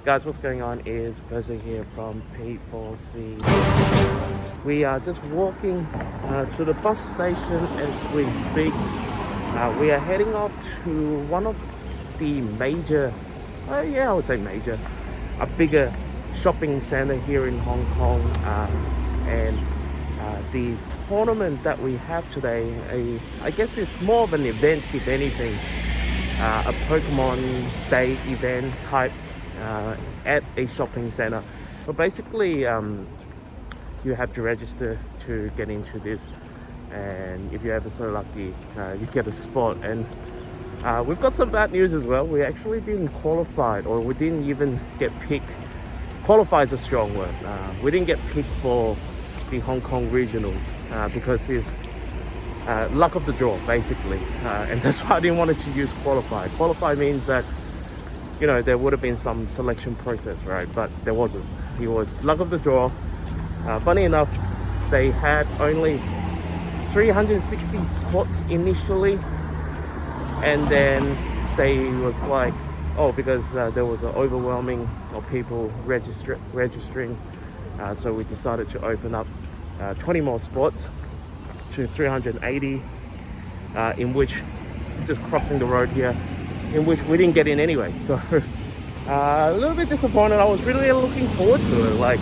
Guys, what's going on is Verza here from P4C. We are just walking to the bus station as we speak. We are heading off to one of the major, I would say major, a bigger shopping center here in Hong Kong. And the tournament that we have today, I guess it's more of an event, if anything, a Pokemon Day event type at a shopping center. But basically, you have to register to get into this, and if you're ever so lucky, you get a spot. And we've got some bad news as well. We actually didn't qualify, or we didn't even get picked. Qualify is a strong word. We didn't get picked for the Hong Kong regionals because it's luck of the draw, basically, and that's why I didn't want to use qualify. Qualify means that, you know, there would have been some selection process, right? But there wasn't. It was luck of the draw. Funny enough, they had only 360 spots initially, and then they was like, oh, because there was an overwhelming of people registering, so we decided to open up 20 more spots to 380, in which, just crossing the road here, in which we didn't get in anyway. So a little bit disappointed. I was really looking forward to it. Like,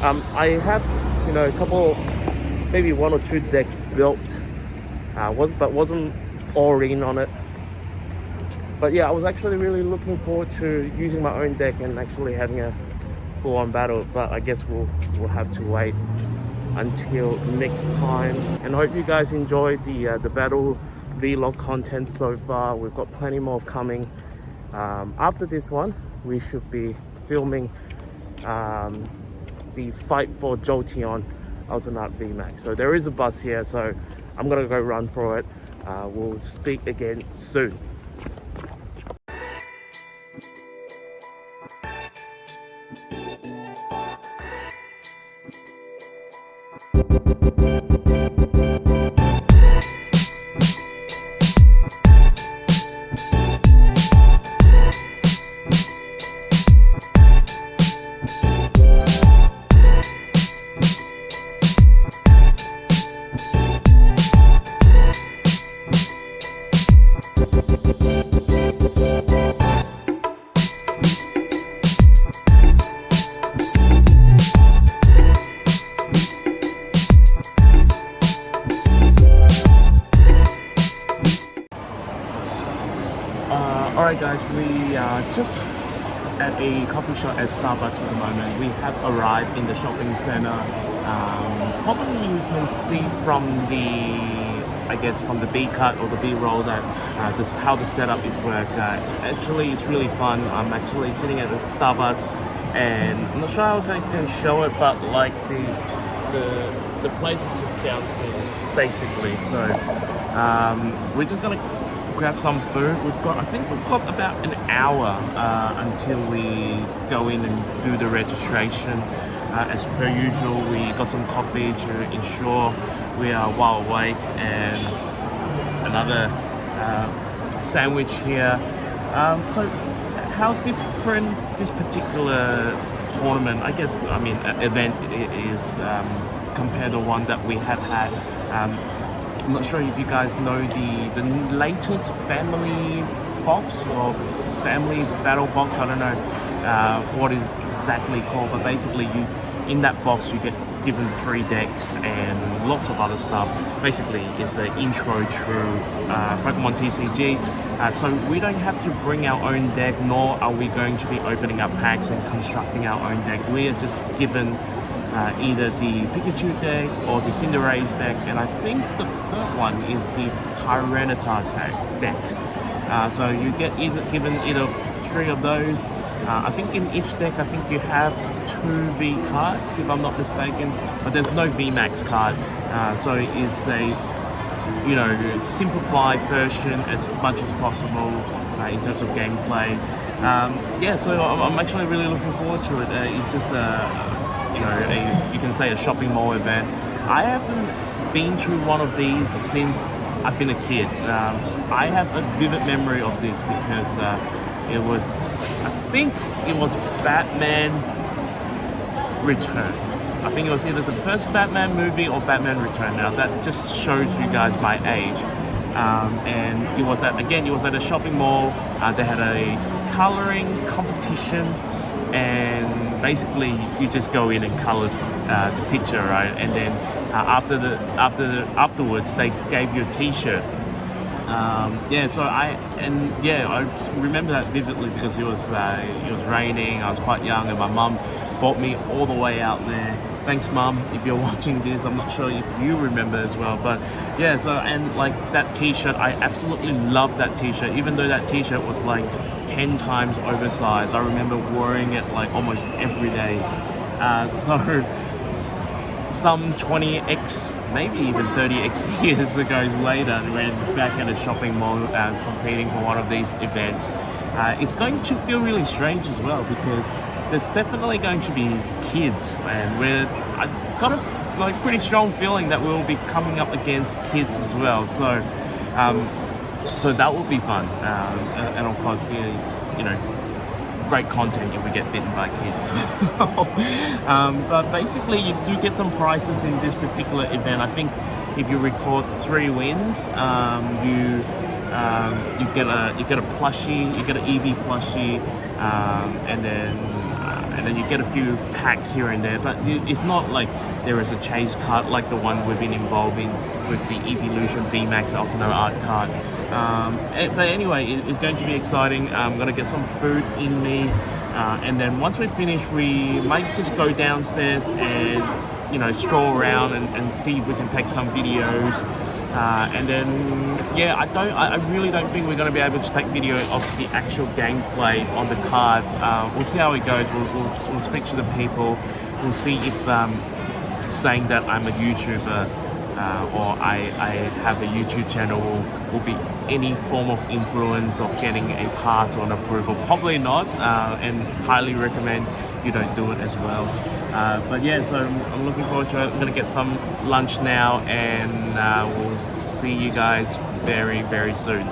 I have, you know, a couple, maybe one or two deck built, but wasn't all in on it. But yeah, I was actually really looking forward to using my own deck and actually having a full-on battle. But I guess we'll have to wait until next time. And I hope you guys enjoyed the battle vlog content so far. We've got plenty more coming. After this one, we should be filming the fight for Jolteon Ultimate VMAX. So there is a bus here, so I'm gonna go run for it. We'll speak again soon. Alright guys, we are just at a coffee shop at Starbucks at the moment. We have arrived in the shopping center. Probably you can see from the B cut or the B roll that how the setup is worked. Actually, it's really fun. I'm actually sitting at the Starbucks, and I'm not sure how they can show it, but like the place is just downstairs basically. So we're just gonna grab some food. I think we've got about an hour until we go in and do the registration. As per usual, we got some coffee to ensure we are wide awake, and another sandwich here. So how different this particular tournament, event is compared to one that we have had. I'm not sure if you guys know the latest family box or family battle box. I don't know what is exactly called, but basically in that box you get given 3 decks and lots of other stuff. Basically it's an intro to Pokemon TCG. So we don't have to bring our own deck, nor are we going to be opening up packs and constructing our own deck. We are just given either the Pikachu deck or the Cinderace deck, and I think the third one is the Tyranitar deck. So you get given either 3 of those. I think in each deck, I think you have 2 V cards, if I'm not mistaken, but there's no VMAX card. So it's a simplified version as much as possible in terms of gameplay. So I'm actually really looking forward to it. It's just you can say a shopping mall event. I haven't been to one of these since I've been a kid. I have a vivid memory of this because it was, I think it was Batman Return. I think it was either the first Batman movie or Batman Return. Now that just shows you guys my age. And it was at a shopping mall. They had a coloring competition, and basically you just go in and color the picture, right? And then afterwards they gave you a T-shirt. I remember that vividly because it was raining. I was quite young, and my mum brought me all the way out there. Thanks, Mum, if you're watching this. I'm not sure if you remember as well, but yeah. So, and like that T-shirt, I absolutely loved that T-shirt, even though that T-shirt was like 10 times oversized. I remember wearing it like almost every day. So some 20x, maybe even 30x years ago later, we're back at a shopping mall competing for one of these events. It's going to feel really strange as well, because there's definitely going to be kids, and I've got a pretty strong feeling that we'll be coming up against kids as well. So that will be fun, and of course, you know, great content if we get bitten by kids. But basically, you do get some prizes in this particular event. I think if you record 3 wins, you get a plushie, you get an EV plushie, and then you get a few packs here and there. But it's not like there is a chase card like the one we've been involving with the Evolution VMAX Altino art card. But anyway, it's going to be exciting. I'm going to get some food in me, and then once we finish, we might just go downstairs and stroll around and see if we can take some videos. And then I really don't think we're going to be able to take video of the actual gameplay on the cards. We'll see how it goes. We'll speak to the people. We'll see if saying that I'm a YouTuber or I have a YouTube channel will be any form of influence of getting a pass or an approval. Probably not, and highly recommend you don't do it as well. But yeah, so I'm looking forward to it. I'm gonna get some lunch now, and we'll see you guys very, very soon.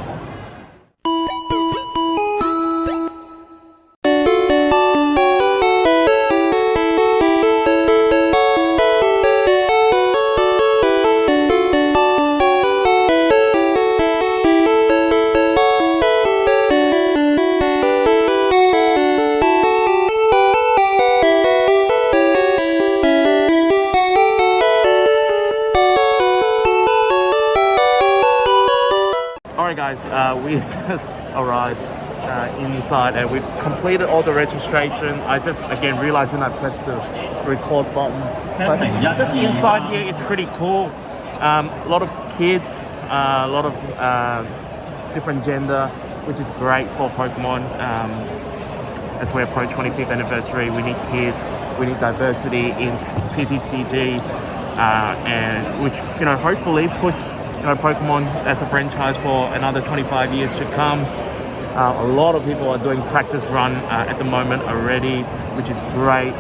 Alright guys, we just arrived inside and we've completed all the registration. I just again realizing I pressed the record button. But just inside here it's pretty cool. A lot of kids, a lot of different gender, which is great for Pokemon. As we approach 25th anniversary, we need kids, we need diversity in PTCG, and which hopefully push Pokemon as a franchise for another 25 years to come. A lot of people are doing practice run at the moment already, which is great.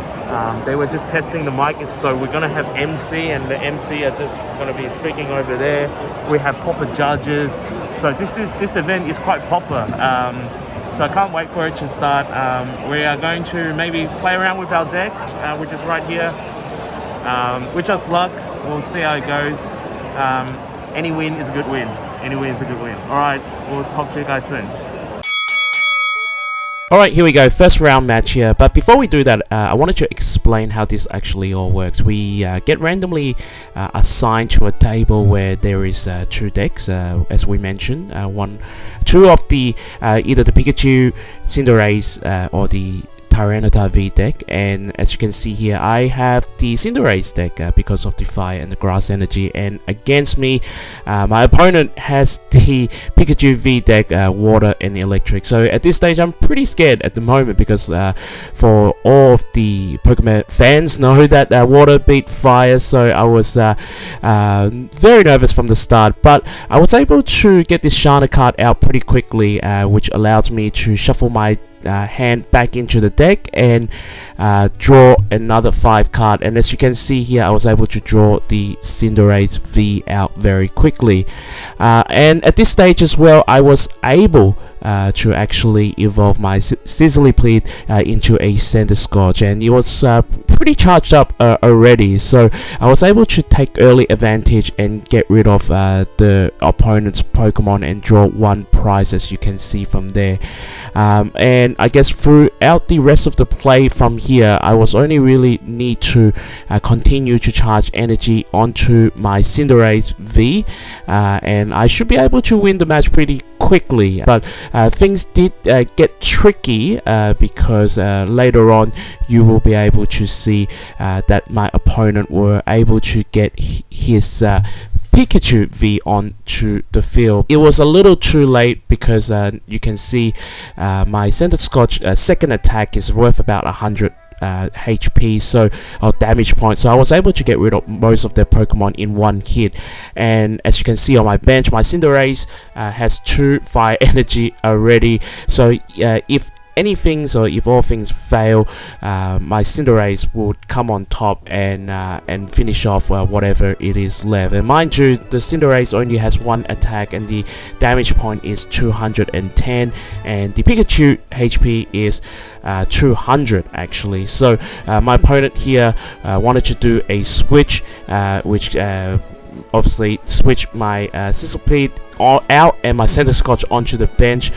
They were just testing the mic, so we're going to have MC, and the MC are just going to be speaking over there. We have proper judges, so this event is quite proper. So I can't wait for it to start. We are going to maybe play around with our deck, which is right here. With just luck, we'll see how it goes. Any win is a good win. Any win is a good win. Alright, we'll talk to you guys soon. Alright, here we go, first round match here, but before we do that, I wanted to explain how this actually all works. We get randomly assigned to a table where there is 2 decks, as we mentioned, 2 of the either the Pikachu, Cinderace, or the Tyranitar V deck, and as you can see here, I have the Cinderace deck because of the fire and the grass energy, and against me, my opponent has the Pikachu V deck, water and electric. So at this stage, I'm pretty scared at the moment because for all of the Pokemon fans know that water beat fire, so I was very nervous from the start, but I was able to get this Shana card out pretty quickly, which allows me to shuffle my hand back into the deck and draw another 5 card, and as you can see here, I was able to draw the Cinderace V out very quickly, and at this stage as well, I was able to actually evolve my Sizzlypleed into a Centiskorch, and it was pretty charged up already, so I was able to take early advantage and get rid of the opponent's Pokemon and draw one prize, as you can see from there. And I guess throughout the rest of the play from here, I was only really need to continue to charge energy onto my Cinderace V, and I should be able to win the match pretty quickly. But things did get tricky because later on you will be able to see that my opponent were able to get his Pikachu V onto the field. It was a little too late because you can see my Centiskorch second attack is worth about 100 HP, so or damage points, so I was able to get rid of most of their Pokemon in one hit. And as you can see on my bench, my Cinderace has 2 fire energy already, so if if all things fail, my Cinderace would come on top and finish off whatever it is left. And mind you, the Cinderace only has 1 attack and the damage point is 210, and the Pikachu HP is 200 actually. So my opponent here wanted to do a switch, which obviously switch my Sizzlypleed out and my Centiskorch onto the bench,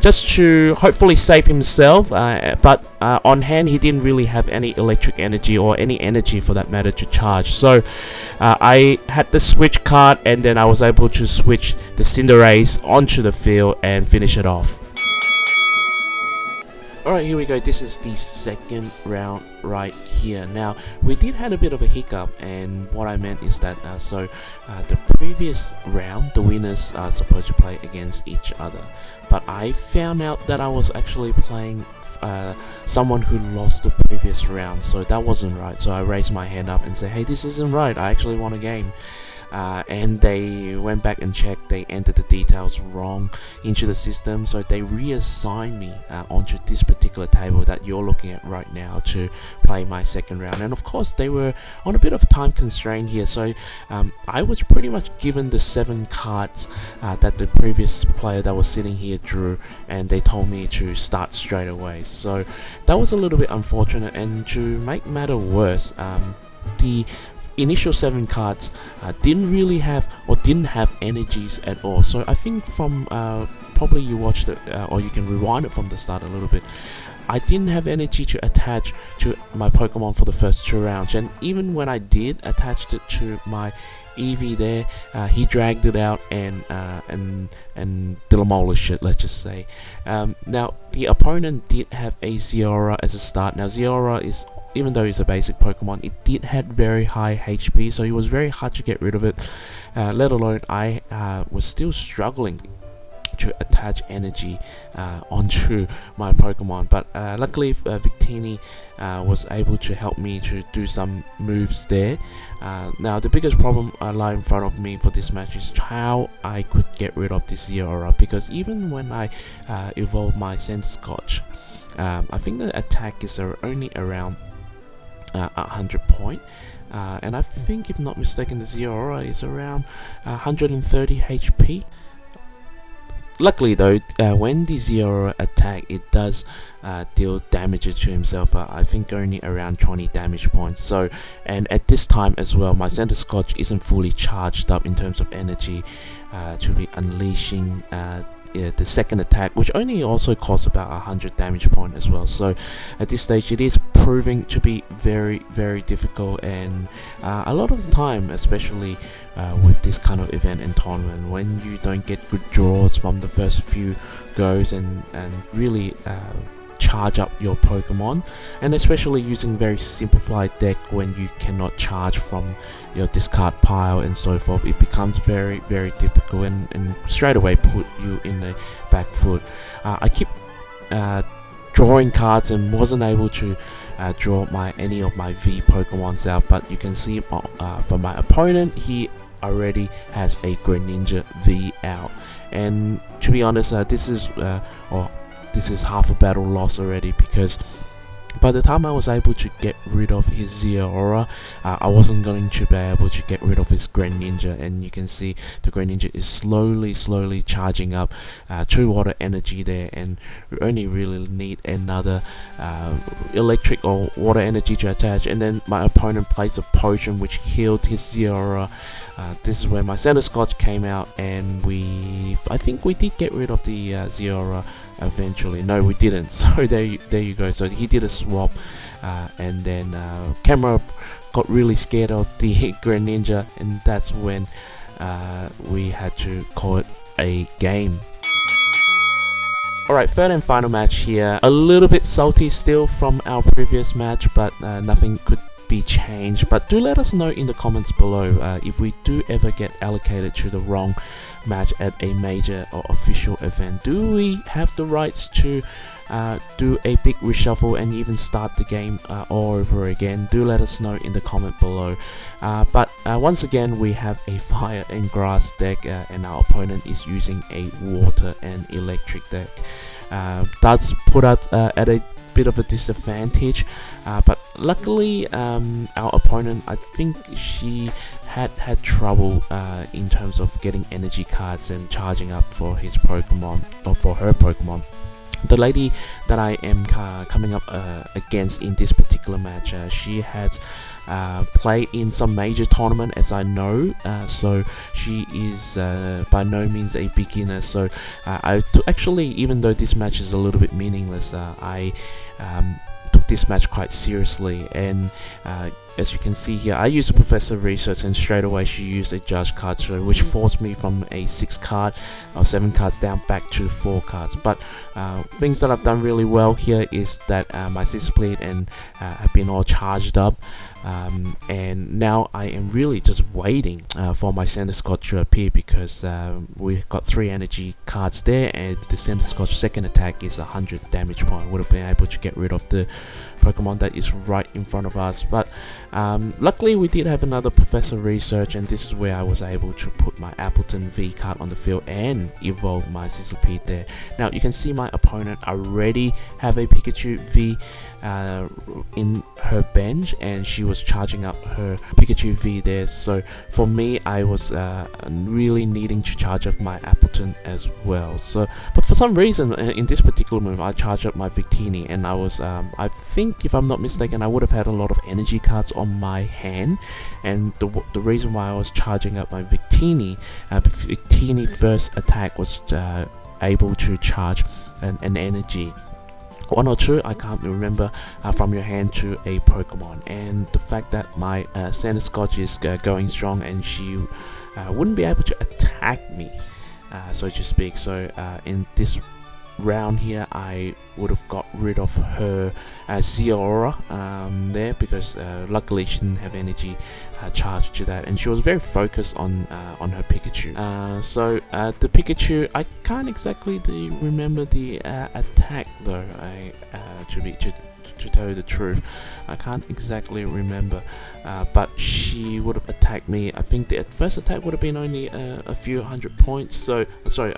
just to hopefully save himself, but on hand he didn't really have any electric energy or any energy for that matter to charge. So I had the switch card, and then I was able to switch the Cinderace onto the field and finish it off. Alright, here we go. This is the second round right here. Now, we did have a bit of a hiccup, and what I meant is that the previous round, the winners are supposed to play against each other, but I found out that I was actually playing someone who lost the previous round, so that wasn't right. So I raised my hand up and said, hey, this isn't right, I actually won a game. And they went back and checked, they entered the details wrong into the system, so they reassigned me onto this particular table that you're looking at right now to play my second round. And of course they were on a bit of time constraint here, so I was pretty much given the 7 cards that the previous player that was sitting here drew, and they told me to start straight away. So that was a little bit unfortunate, and to make matter worse, the initial 7 cards didn't have energies at all. So I think from probably you watched it or you can rewind it from the start a little bit, I didn't have energy to attach to my Pokemon for the first 2 rounds, and even when I did attach it to my Eevee there, he dragged it out and demolished it, let's just say. Now the opponent did have a Zeraora as a start. Now Zeraora is, even though it's a basic Pokemon, it did have very high HP, so it was very hard to get rid of it, let alone I was still struggling to attach energy onto my Pokemon. But luckily Victini was able to help me to do some moves there. Now the biggest problem lie in front of me for this match is how I could get rid of this Zeraora, because even when I evolve my Centiskorch, I think the attack is only around 100 point, and I think, if not mistaken, the Zeraora is around 130 HP. Luckily though, when the Zeraora attack, it does deal damage to himself, I think only around 20 damage points. So, and at this time as well, my Centiskorch isn't fully charged up in terms of energy to be unleashing the second attack, which only also costs about 100 damage point as well. So at this stage it is proving to be very, very difficult, and a lot of the time, especially with this kind of event and tournament, when you don't get good draws from the first few goes and really charge up your Pokemon, and especially using very simplified deck when you cannot charge from your discard pile and so forth, it becomes very, very difficult and straight away put you in the back foot. I keep drawing cards and wasn't able to draw any of my V Pokemons out, but you can see for my opponent, he already has a Greninja V out, and to be honest, this is half a battle loss already, because by the time I was able to get rid of his Zeraora, I wasn't going to be able to get rid of his Greninja, and you can see the Greninja is slowly charging up True Water energy there, and we only really need another electric or water energy to attach, and then my opponent plays a potion which healed his Zeraora. This is where my Center Scotch came out, and I think we did get rid of the Zeraora eventually. No, we didn't. So there you go. So he did a swap, and then Camera got really scared of the Greninja, and that's when we had to call it a game. Alright, third and final match here. A little bit salty still from our previous match, but nothing could be changed. But do let us know in the comments below if we do ever get allocated to the wrong match at a major or official event. Do we have the rights to do a big reshuffle and even start the game all over again? Do let us know in the comment below. But once again, we have a fire and grass deck, and our opponent is using a water and electric deck. Does put us at a bit of a disadvantage, but luckily our opponent, I think she had trouble in terms of getting energy cards and charging up for his Pokemon, or for her Pokemon. The lady that I am coming up against in this particular match, she has played in some major tournament, as I know, so she is by no means a beginner. So actually, even though this match is a little bit meaningless, I took this match quite seriously, and as you can see here, I used a Professor Research, and straight away she used a Judge card, which forced me from a 6 card or 7 cards down back to 4 cards. But things that I've done really well here is that my Sizzlipede and have been all charged up, and now I am really just waiting for my Center Scotch to appear, because we've got 3 energy cards there, and the Center Scotch second attack is 100 damage point. Would have been able to get rid of the Pokemon that is right in front of us, but luckily we did have another Professor Research, and this is where I was able to put my Appleton V card on the field and evolve my Sizzlipede there. Now you can see my opponent already have a Pikachu V in her bench, and she was charging up her Pikachu V there. So for me, I was really needing to charge up my Appleton as well. So, but for some reason in this particular move, I charged up my Victini, and I was I think, if I'm not mistaken, I would have had a lot of energy cards on my hand, and the reason why I was charging up my Victini, Victini first attack was able to charge an energy, 1 or 2, I can't remember, from your hand to a Pokemon. And the fact that my Center Scotch is going strong, and she wouldn't be able to attack me, so to speak. So in this round here, I would have got rid of her Zeraora there, because luckily she didn't have energy charged to that, and she was very focused on her Pikachu. So the Pikachu, I can't exactly remember the attack though. To tell you the truth, I can't exactly remember, but she would have attacked me. I think the first attack would have been only a few hundred points, so sorry,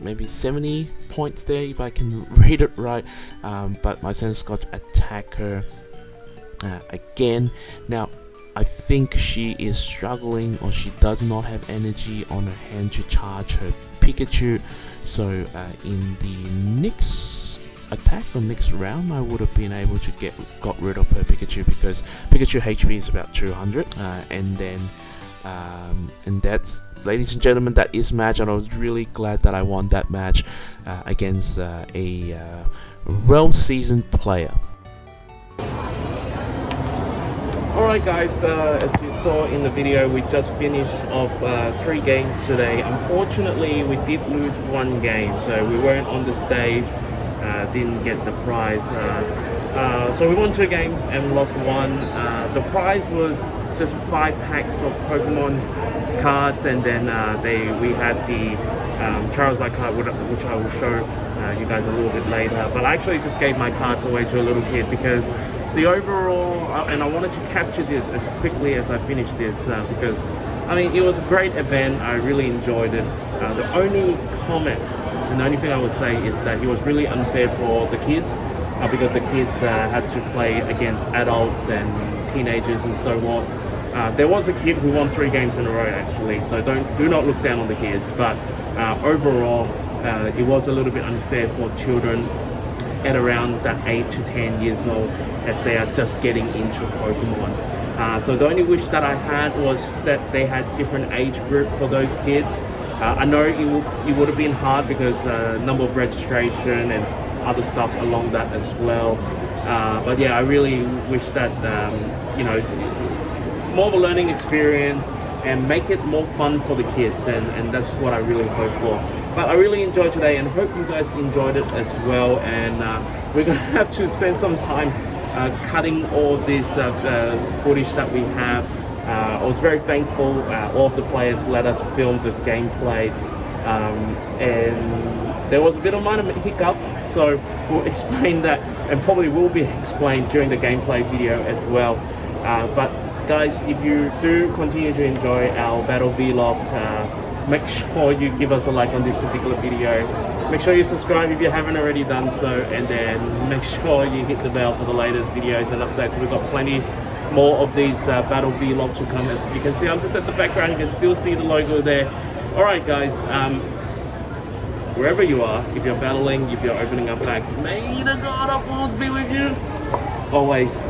maybe 70 points there if I can read it right, but my Center Scotch attack her again. Now I think she is struggling, or she does not have energy on her hand to charge her Pikachu, so in the next attack or next round, I would have been able to got rid of her Pikachu, because Pikachu HP is about 200, and then and that's, ladies and gentlemen, that is match, and I was really glad that I won that match against a well-seasoned player. Alright guys, as you saw in the video, we just finished off 3 games today. Unfortunately, we did lose 1 game, so we weren't on the stage, didn't get the prize. So we won 2 games and lost 1. The prize was just 5 packs of Pokemon cards, and then we had the Charizard card, which I will show you guys a little bit later. But I actually just gave my cards away to a little kid, because the overall, and I wanted to capture this as quickly as I finished this, because I mean, it was a great event. I really enjoyed it. The only comment and the only thing I would say is that it was really unfair for the kids, because the kids had to play against adults and teenagers and so on. There was a kid who won 3 games in a row actually, so do not look down on the kids. But overall, it was a little bit unfair for children at around that 8 to 10 years old, as they are just getting into Pokemon. So the only wish that I had was that they had different age group for those kids. I know it would have been hard because number of registration and other stuff along that as well. But yeah, I really wish that more of a learning experience and make it more fun for the kids, and that's what I really hope for. But I really enjoyed today and hope you guys enjoyed it as well. And we're gonna have to spend some time cutting all this footage that we have. I was very thankful all of the players let us film the gameplay, and there was a bit of minor hiccup, so we'll explain that, and probably will be explained during the gameplay video as well. But guys, if you do continue to enjoy our battle vlog, make sure you give us a like on this particular video. Make sure you subscribe if you haven't already done so, and then make sure you hit the bell for the latest videos and updates. We've got plenty more of these battle vlogs to come. As you can see, I'm just at the background, you can still see the logo there. Alright guys, wherever you are, if you're battling, if you're opening up packs, may the God of Wars be with you always.